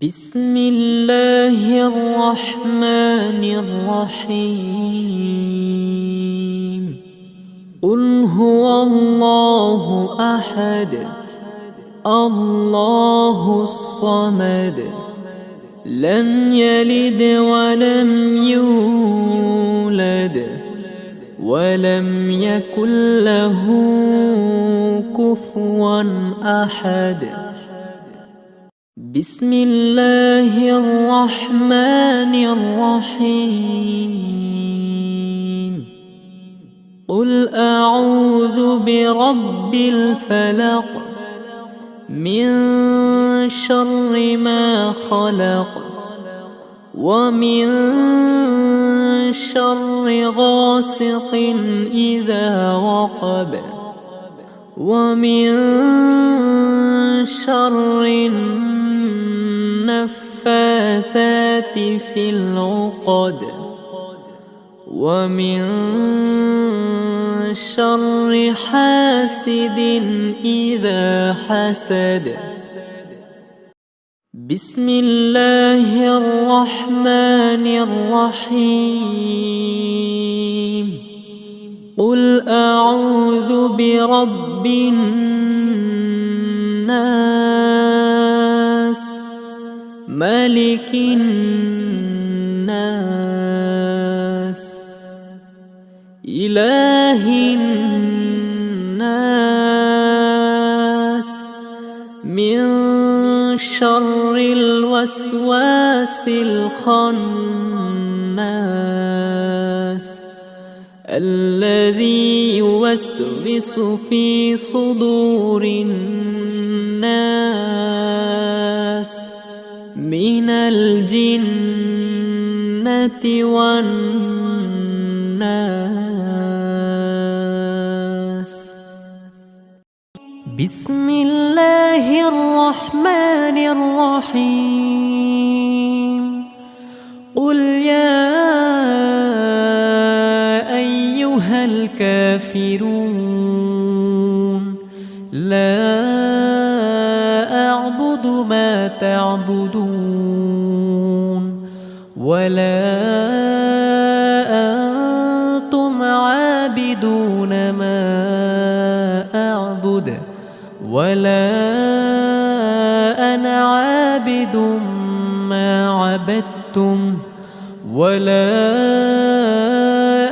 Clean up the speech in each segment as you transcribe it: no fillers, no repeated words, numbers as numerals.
بسم الله الرحمن الرحيم. قل هو الله أحد الله الصمد لم يلد ولم يولد ولم يكن له كفوا أحد. بسم الله الرحمن الرحيم. قل أعوذ برب الفلق من شر ما خلق ومن شر غاسق إذا وقب ومن شر النفاثات في العقد ومن شر حاسد إذا حسد. بسم الله الرحمن الرحيم. قل أعوذ برب الناس ملك الناس إله الناس من شر الوسواس الخناس الذي يوسوس في صدور الناس من الجنة والناس. بسم الله الرحمن الرحيم. قل يا أيها الكافرون لا أعبد ما تعبدون ولا أنتم عابدون ما أعبد ولا أنا عابد ما عبدتم ولا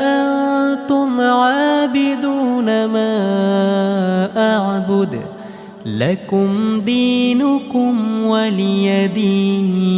أنتم عابدون ما أعبد لكم دينكم ولي دين.